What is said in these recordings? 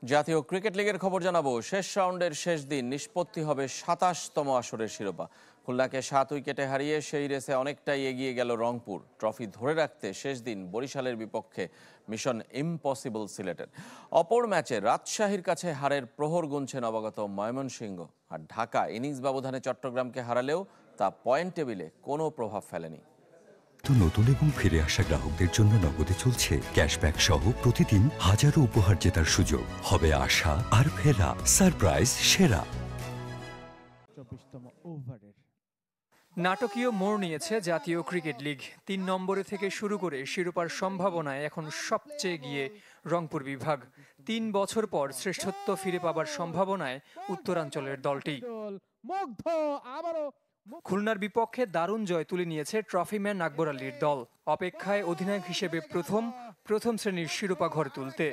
জাতীয় ক্রিকেট লিগের খবর জানাবো। শেষ রাউন্ডের শেষ দিন নিষ্পত্তি হবে ২৭তম আসরের শিরোপা। খুলনাকে ৭ উইকেটে হারিয়ে সেই রেসে অনেকটাই এগিয়ে গেল রংপুর। ট্রফি ধরে রাখতে শেষ দিন বরিশালের বিপক্ষে মিশন ইম্পসিবল সিলেটের। অপর ম্যাচে রাজশাহীর কাছে হারের প্রহর গুনছে নবাগত ময়মনসিংহ। আর ঢাকা ইনিংস ব্যবধানে চট্টগ্রামকে হারালেও তা পয়েন্ট টেবিলে কোনো প্রভাব ফেলেনি। নতুন এবং ফিরে আসা গ্রাহকদের জন্য নগদে চলছে ক্যাশব্যাক সহ প্রতিদিন হাজারো উপহার জেতার সুযোগ। হবে আশা আর ফেরা, সারপ্রাইজ সেরা। নাটকীয় মোড় নিয়েছে জাতীয় ক্রিকেট লিগ। ৩ নম্বরে থেকে শুরু করে শিরোপার সম্ভাবনায় এখন সবচেয়ে এগিয়ে রংপুর বিভাগ। ৩ বছর পর শ্রেষ্ঠত্ব ফিরে পাবার সম্ভাবনায় উত্তরাঞ্চলের দলটি। খুলনার বিপক্ষে দারুণ জয় তুলে নিয়েছে ট্রফিম্যান আকবর আলীর দল। অপেক্ষায় অধিনায়ক হিসেবে প্রথম শ্রেণীর শিরোপা ঘরে তুলতে।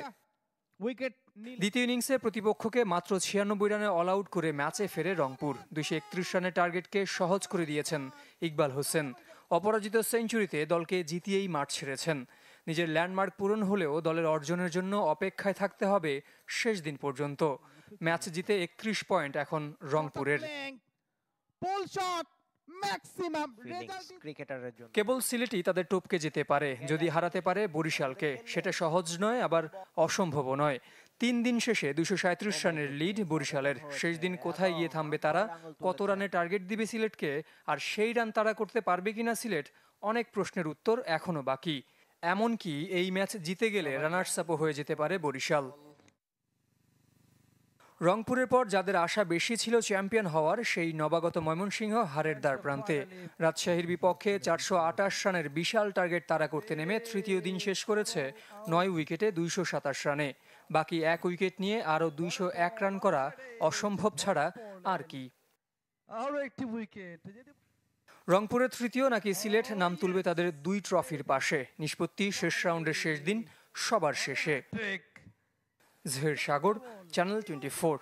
দ্বিতীয় ইনিংসে প্রতিপক্ষকে মাত্র ৯৬ রানে অল আউট করে ম্যাচে ফেরে রংপুর। ২৩১ রানের টার্গেটকে সহজ করে দিয়েছেন ইকবাল হোসেন। অপরাজিত সেঞ্চুরিতে দলকে জিতিয়েই মাঠ ছেড়েছেন। নিজের ল্যান্ডমার্ক পূরণ হলেও দলের অর্জনের জন্য অপেক্ষায় থাকতে হবে শেষ দিন পর্যন্ত। ম্যাচ জিতে ৩১ পয়েন্ট এখন রংপুরের। কেবল সিলেটই তাদের টপকে যেতে পারে যদি হারাতে পারে বরিশালকে। সেটা সহজ নয়, আবার অসম্ভবও নয়। ৩ দিন শেষে ২৩৭ রানের লিড বরিশালের। শেষ দিন কোথায় গিয়ে থামবে তারা? কত রানে টার্গেট দিবে সিলেটকে? আর সেই রান তারা করতে পারবে কিনা সিলেট? অনেক প্রশ্নের উত্তর এখনো বাকি। এমনকি এই ম্যাচ জিতে গেলে রানার্স আপও হয়ে যেতে পারে বরিশাল। রংপুরের পর যাদের আশা বেশি ছিল চ্যাম্পিয়ন হওয়ার, সেই নবাগত ময়মনসিংহ হারের দ্বার প্রান্তে। রাজশাহীর বিপক্ষে ৪২৮ রানের বিশাল টার্গেট তাড়া করতে নেমে তৃতীয় দিন শেষ করেছে ৯ উইকেটে ২২৭ রানে। বাকি ১ উইকেট নিয়ে আরও ২০১ রান করা অসম্ভব ছাড়া আর কি। রংপুরের তৃতীয় নাকি সিলেট নাম তুলবে তাদের ২ ট্রফির পাশে। নিষ্পত্তি শেষ রাউন্ডের শেষ দিন, সবার শেষে। জহির সাগর, চ্যানেল 24।